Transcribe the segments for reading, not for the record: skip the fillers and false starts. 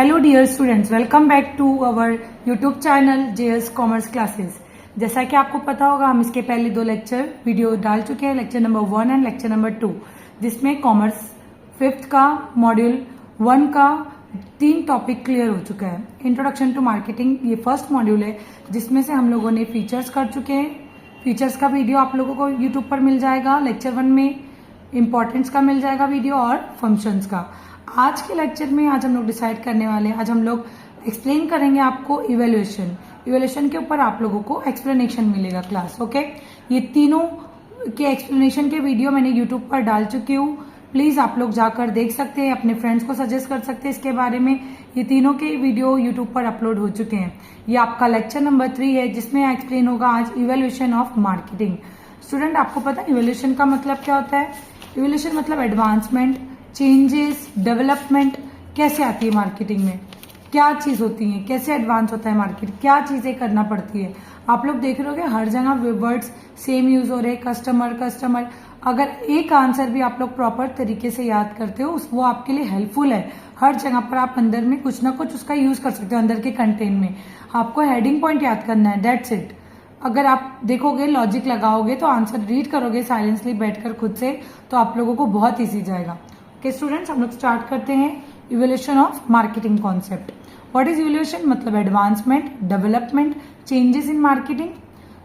Hello dear students, welcome back to our YouTube channel JS commerce classes. जैसा कि आपको पता होगा, हम इसके पहले 2 लेक्चर वीडियो डाल चुके हैं, lecture number 1 and lecture number 2, जिसमें कॉमर्स 5th का मॉड्यूल 1 का 3 टॉपिक क्लियर हो चुका है। इंट्रोडक्शन टू मार्केटिंग ये फर्स्ट मॉड्यूल है, जिसमें से हम लोगों ने फीचर्स कर चुके हैं। फीचर्स का वीडियो आप लोगों को यूट्यूब पर मिल जाएगा। लेक्चर 1 में इंपॉर्टेंस का मिल जाएगा वीडियो और फंक्शंस का। आज के लेक्चर में आज हम लोग डिसाइड करने वाले हैं, आज हम लोग एक्सप्लेन करेंगे आपको इवेल्युएशन के ऊपर आप लोगों को एक्सप्लेनेशन मिलेगा क्लास। ओके, ये तीनों के एक्सप्लेनेशन के वीडियो मैंने यूट्यूब पर डाल चुकी हूँ। प्लीज आप लोग जाकर देख सकते हैं, अपने फ्रेंड्स को सजेस्ट कर सकते हैं इसके बारे में। ये तीनों के वीडियो यूट्यूब पर अपलोड हो चुके हैं। ये आपका लेक्चर नंबर 3 है, जिसमें एक्सप्लेन होगा आज इवेल्युएशन ऑफ मार्केटिंग। स्टूडेंट, आपको पता है इवेल्युएशन का मतलब क्या होता है? इवेल्युएशन मतलब एडवांसमेंट, चेंजेस, डेवलपमेंट कैसे आती है मार्केटिंग में, क्या चीज होती है, कैसे एडवांस होता है मार्केट, क्या चीजें करना पड़ती है। आप लोग देख रहे हो हर जगह वर्ड्स सेम यूज हो रहे, कस्टमर। अगर एक आंसर भी आप लोग प्रॉपर तरीके से याद करते हो, वो आपके लिए हेल्पफुल है। हर जगह पर आप अंदर में कुछ ना कुछ उसका यूज कर सकते हो। अंदर के कंटेंट में आपको हेडिंग पॉइंट याद करना है, दैट्स इट। अगर आप देखोगे, लॉजिक लगाओगे, तो आंसर रीड करोगे साइलेंसली बैठकर खुद से, तो आप लोगों को बहुत ईजी जाएगा। ओके स्टूडेंट्स, हम लोग स्टार्ट करते हैं evolution of marketing concept. What is evolution? मतलब advancement, development, changes in marketing.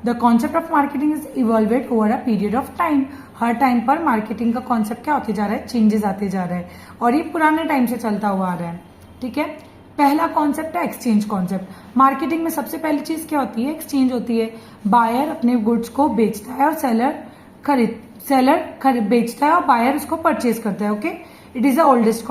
The concept of marketing is evolved over a period of time. हर टाइम पर मार्केटिंग का कॉन्सेप्ट क्या होते जा रहा है? चेंजेस आते जा रहा है, और ये पुराने टाइम से चलता हुआ आ रहा है। ठीक है, पहला कॉन्सेप्ट है एक्सचेंज कॉन्सेप्ट। मार्केटिंग में सबसे पहली चीज क्या होती है? एक्सचेंज होती है। बायर अपने गुड्स को बेचता है और सेलर बेचता है और बायर उसको परचेज करता है। Okay, it is the oldest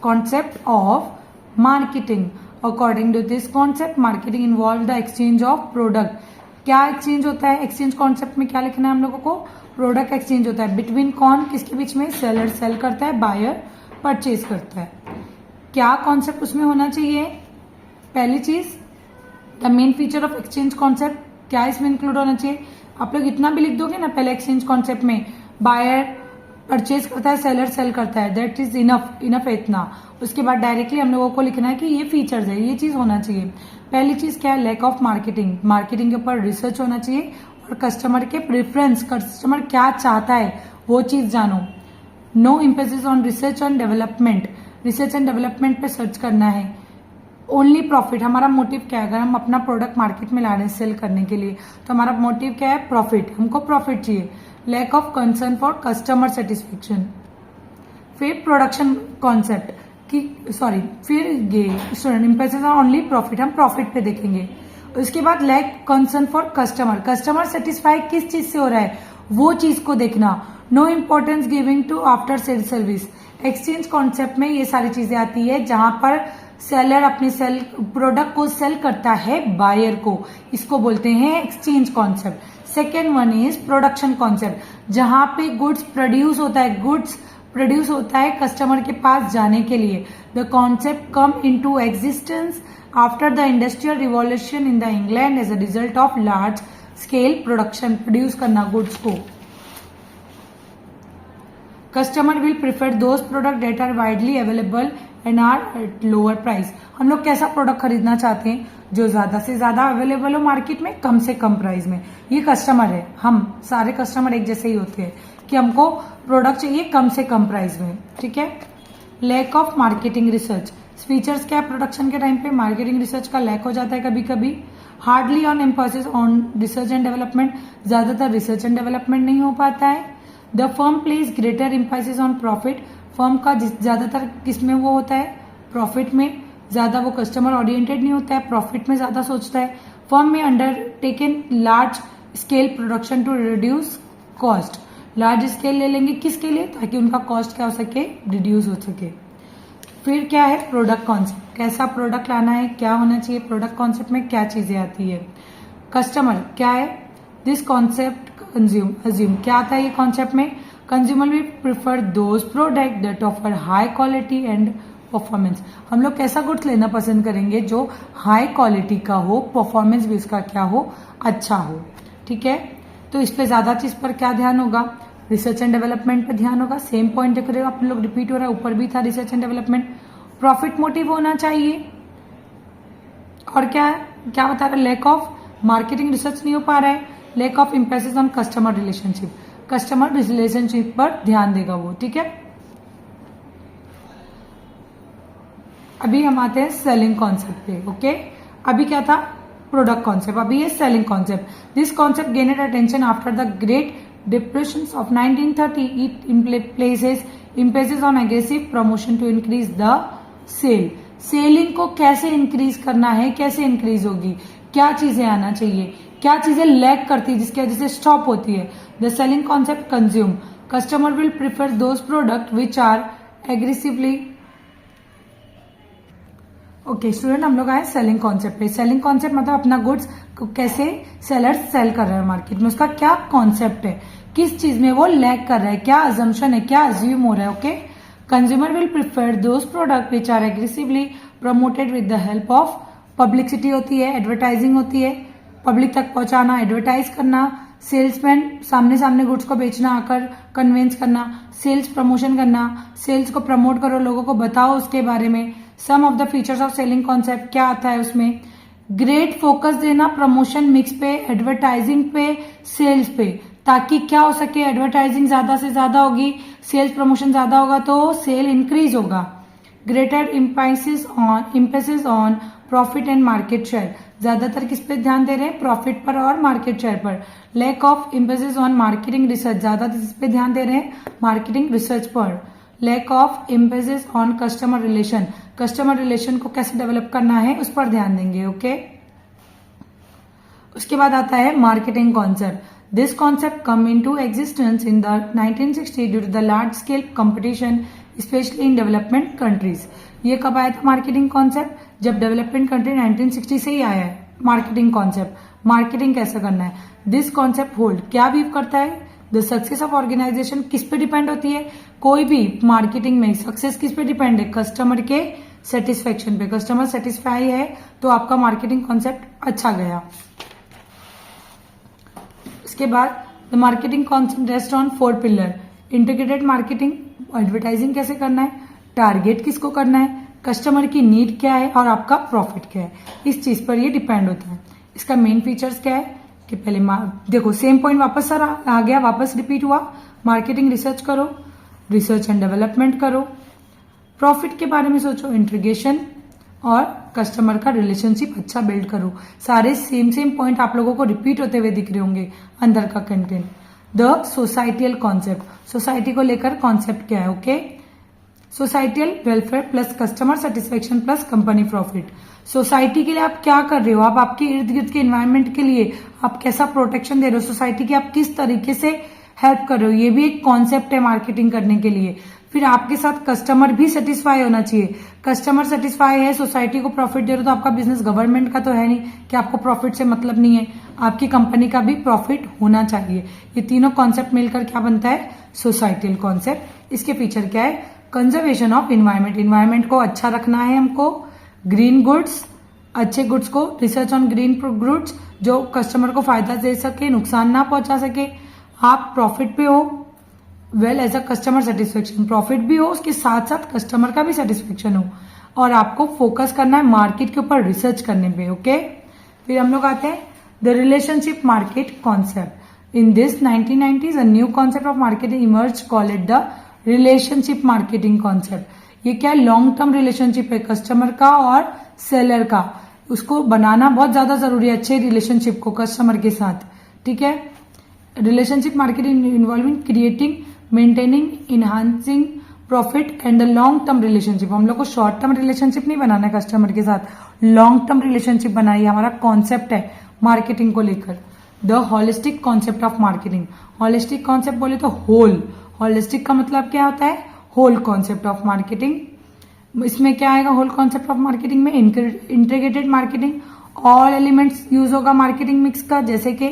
concept of marketing. According to this concept, marketing involve the exchange of product. क्या एक्सचेंज होता है? एक्सचेंज कॉन्सेप्ट में क्या लिखना है हम लोगों को? प्रोडक्ट एक्सचेंज होता है। बिटवीन कौन? किसके बीच में? सेलर सेल करता है, बायर परचेज करता है। क्या कॉन्सेप्ट उसमें होना चाहिए? पहली चीज, the main feature of exchange concept, क्या इसमें इंक्लूड होना चाहिए? आप लोग इतना भी लिख दोगे ना पहले एक्सचेंज कॉन्सेप्ट में, बायर परचेज करता है, सेलर सेल करता है, दैट इज इनफ है इतना। उसके बाद डायरेक्टली हम लोगों को लिखना है कि ये फीचर्स है, ये चीज होना चाहिए। पहली चीज क्या है? Lack of marketing. मार्केटिंग के ऊपर रिसर्च होना चाहिए, और कस्टमर के प्रेफरेंस, कस्टमर क्या चाहता है वो चीज जानो। No emphasis on research and development. Research and development पे सर्च करना है। Only profit. हमारा मोटिव क्या है? अगर हम अपना प्रोडक्ट मार्केट में ला रहे हैं सेल करने के लिए, तो हमारा मोटिव क्या है? प्रॉफिट। हमको प्रॉफिट चाहिए। Lack of concern for customer satisfaction. फिर प्रोडक्शन कॉन्सेप्ट फिर ये student emphasis on only profit, हम प्रॉफिट पे देखेंगे। उसके बाद lack concern for customer satisfy किस चीज से हो रहा है वो चीज को देखना। No importance giving to after sale service. Exchange concept में ये सारी चीजें आती है, जहां पर सेलर अपने प्रोडक्ट को सेल करता है बायर को, इसको बोलते हैं exchange concept. Second one is production concept, जहां पे गुड्स प्रोड्यूस होता है कस्टमर के पास जाने के लिए। The concept come into existence after the industrial revolution in the England as a result of large scale production. Produce करना गुड्स को। Customer will prefer those product that are widely available and are at lower price. हम लोग कैसा product खरीदना चाहते हैं? जो ज्यादा से ज्यादा अवेलेबल हो मार्केट में, कम से कम प्राइस में। ये कस्टमर है, हम सारे कस्टमर एक जैसे ही होते हैं कि हमको प्रोडक्ट चाहिए कम से कम प्राइस में। ठीक है। Lack of marketing research. Features क्या है? प्रोडक्शन के टाइम पे मार्केटिंग रिसर्च का लैक हो जाता है कभी कभी। Hardly on emphasis on research and development. ज्यादातर रिसर्च एंड डेवलपमेंट नहीं हो पाता है। The firm place greater emphasis on profit. Firm का ज्यादातर किसमें वो होता है? प्रॉफिट में। ज्यादा वो कस्टमर ओरिएंटेड नहीं होता है, प्रॉफिट में ज्यादा सोचता है। फर्म में undertaken large scale production to reduce cost. Large scale ले लेंगे किसके लिए? ताकि उनका कॉस्ट क्या हो सके? रिड्यूस हो सके। फिर क्या है? Product concept. कैसा प्रोडक्ट लाना है, क्या होना चाहिए? प्रोडक्ट कॉन्सेप्ट में क्या चीजें आती है? कस्टमर क्या है? दिस कॉन्सेप्ट कंज्यूम क्या आता है ये कॉन्सेप्ट में? Consumer will prefer those product that offer high quality and performance. हम लोग कैसा गुड्स लेना पसंद करेंगे? जो हाई क्वालिटी का हो, परफॉर्मेंस भी उसका क्या हो? अच्छा हो। ठीक है, तो इस पे ज्यादा चीज पर क्या ध्यान होगा? रिसर्च एंड डेवलपमेंट पे ध्यान होगा। सेम पॉइंट देख रहे हो आप लोग, रिपीट हो रहा है, ऊपर भी था research and development. Profit motive होना चाहिए। और क्या है, क्या बता रहा है, लैक ऑफ मार्केटिंग रिसर्च नहीं हो पा रहा है, lack of emphasis on customer relationship, customer relationship पर ध्यान देगा वो, ठीक है। अभी हम आते हैं सेलिंग कॉन्सेप्ट पे, ओके। अभी क्या था, प्रोडक्ट कॉन्सेप्ट, अभी ये selling concept. This concept gained attention after the great depression of 1930. It places emphasis on aggressive promotion to increase the sale. Selling को कैसे इंक्रीज करना है, कैसे इंक्रीज होगी, क्या चीजें आना चाहिए, क्या चीजें लैक करती है जिसकी वजह से स्टॉप होती है। The selling concept consume, customer will prefer those product which are aggressively. Okay student, हम लोग आए सेलिंग कॉन्सेप्ट पे। सेलिंग कॉन्सेप्ट मतलब अपना गुड्स को कैसे सेलर्स सेल कर रहे हैं मार्केट में, उसका क्या कॉन्सेप्ट है, किस चीज में वो लैक कर रहा है, क्या अजम्पशन है, क्या अज्यूम हो रहा है, okay. Consumer will prefer those product which are aggressively promoted with the help of publicity होती है, एडवर्टाइजिंग होती है, पब्लिक तक पहुंचाना, एडवर्टाइज करना, सेल्समैन सामने सामने गुड्स को बेचना, आकर कन्वेंस करना, सेल्स प्रमोशन करना, सेल्स को प्रमोट करो, लोगों को बताओ उसके बारे में। Some of the features of selling concept क्या आता है उसमें, ग्रेट फोकस देना प्रमोशन मिक्स पे, एडवर्टाइजिंग पे, सेल्स पे, ताकि क्या हो सके, एडवर्टाइजिंग ज्यादा से ज्यादा होगी, सेल्स प्रमोशन ज्यादा होगा तो सेल इंक्रीज होगा। Greater emphasis on profit and market share, ज्यादातर किस पे ध्यान दे रहे हैं, प्रॉफिट पर और मार्केट शेयर पर। Lack of emphasis on marketing research, ज्यादा किस पे ध्यान दे रहे हैं, मार्केटिंग रिसर्च पर। Lack of emphasis on customer relation, customer relation को कैसे डेवलप करना है उस पर ध्यान देंगे, ओके। उसके बाद आता है marketing concept. This concept come into existence in the 1960 due to the large scale competition specially in development countries. ये कब आया था मार्केटिंग कॉन्सेप्ट, जब डेवलपमेंट कंट्री 1960 से ही आया है मार्केटिंग कॉन्सेप्ट। मार्केटिंग कैसे करना है, दिस कॉन्सेप्ट होल्ड, क्या वीव करता है, द सक्सेस ऑफ ऑर्गेनाइजेशन किस पे डिपेंड होती है, कोई भी मार्केटिंग में सक्सेस किस पे डिपेंड है, कस्टमर के सेटिस्फेक्शन पे। कस्टमर सेटिस्फाई है तो आपका मार्केटिंग कॉन्सेप्ट अच्छा गया। इसके बाद the marketing concept rest on 4 pillar, integrated marketing, advertising कैसे करना है, टारगेट किसको करना है, कस्टमर की नीड क्या है और आपका प्रॉफिट क्या है, इस चीज पर ये डिपेंड होता है। इसका मेन फीचर्स क्या है कि पहले देखो सेम पॉइंट वापस सर आ गया, वापस रिपीट हुआ, मार्केटिंग रिसर्च करो, रिसर्च एंड डेवलपमेंट करो, प्रॉफिट के बारे में सोचो, इंटीग्रेशन और कस्टमर का रिलेशनशिप अच्छा बिल्ड करो। सारे सेम पॉइंट आप लोगों को रिपीट होते हुए दिख रहे होंगे अंदर का content. The societal concept, society को लेकर कॉन्सेप्ट क्या है, okay. Societal welfare plus customer satisfaction plus company profit. Society के लिए आप क्या कर रहे हो, आप आपके इर्द गिर्द के एनवायरनमेंट के लिए आप कैसा प्रोटेक्शन दे रहे हो, सोसाइटी की आप किस तरीके से हेल्प कर रहे हो, ये भी एक कॉन्सेप्ट है मार्केटिंग करने के लिए। फिर आपके साथ कस्टमर भी सेटिस्फाई होना चाहिए, कस्टमर सेटिस्फाई है, सोसाइटी को प्रॉफिट दे रहे हो तो आपका बिजनेस गवर्नमेंट का तो है नहीं कि आपको प्रॉफिट से मतलब नहीं है, आपकी कंपनी का भी प्रॉफिट होना चाहिए। ये तीनों कॉन्सेप्ट मिलकर क्या बनता है, सोसाइटियल कॉन्सेप्ट। इसके फीचर क्या है, कंजर्वेशन ऑफ इन्वायरमेंट, इन्वायरमेंट को अच्छा रखना है हमको, ग्रीन गुड्स, अच्छे गुड्स को, रिसर्च ऑन ग्रीन गुड्स जो कस्टमर को फायदा दे सके, नुकसान ना पहुंचा सके, आप प्रॉफिट पे हो, well as a customer satisfaction, profit भी हो उसके साथ साथ कस्टमर का भी सेटिस्फेक्शन हो, और आपको फोकस करना है मार्केट के ऊपर रिसर्च करने पे, ओके। फिर हम लोग आते हैं the relationship market concept. In this 1990s a new concept of marketing emerge, call it the relationship marketing concept. ये क्या है, लॉन्ग टर्म रिलेशनशिप है कस्टमर का और सेलर का, उसको बनाना बहुत ज्यादा जरूरी है, अच्छे रिलेशनशिप को कस्टमर के साथ, ठीक है। Relationship marketing involving creating, maintaining, enhancing profit and the long term relationship. हम लोग को शॉर्ट टर्म रिलेशनशिप नहीं बनाना है कस्टमर के साथ, लॉन्ग टर्म रिलेशनशिप बनाइए, हमारा कॉन्सेप्ट है मार्केटिंग को लेकर। The holistic concept of marketing, holistic concept बोले तो होल, होलिस्टिक का मतलब क्या होता है, होल कॉन्सेप्ट ऑफ मार्केटिंग। इसमें क्या आएगा, होल कॉन्सेप्ट ऑफ मार्केटिंग में integrated marketing, all elements use होगा मार्केटिंग मिक्स का, जैसे कि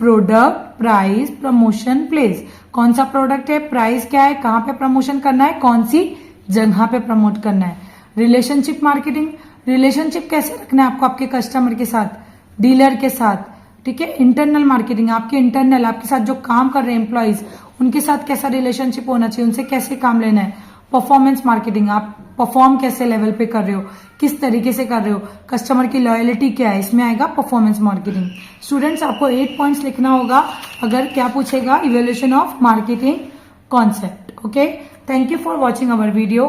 प्रोडक्ट, प्राइस, प्रमोशन, प्लेस। कौन सा प्रोडक्ट है, प्राइस क्या है, कहां पे प्रमोशन करना है, कौन सी जगह पे प्रमोट करना है। रिलेशनशिप मार्केटिंग, रिलेशनशिप कैसे रखना है आपको आपके कस्टमर के साथ, डीलर के साथ, ठीक है। इंटरनल मार्केटिंग, आपके इंटरनल, आपके साथ जो काम कर रहे हैं एम्प्लॉइज, उनके साथ कैसा रिलेशनशिप होना चाहिए, उनसे कैसे काम लेना है। परफॉर्मेंस मार्केटिंग, आप परफॉर्म कैसे लेवल पे कर रहे हो, किस तरीके से कर रहे हो, कस्टमर की लॉयलिटी क्या है, इसमें आएगा परफॉर्मेंस मार्केटिंग। स्टूडेंट्स आपको 8 पॉइंट्स लिखना होगा अगर क्या पूछेगा, evolution of marketing concept. Okay, thank you for watching our video.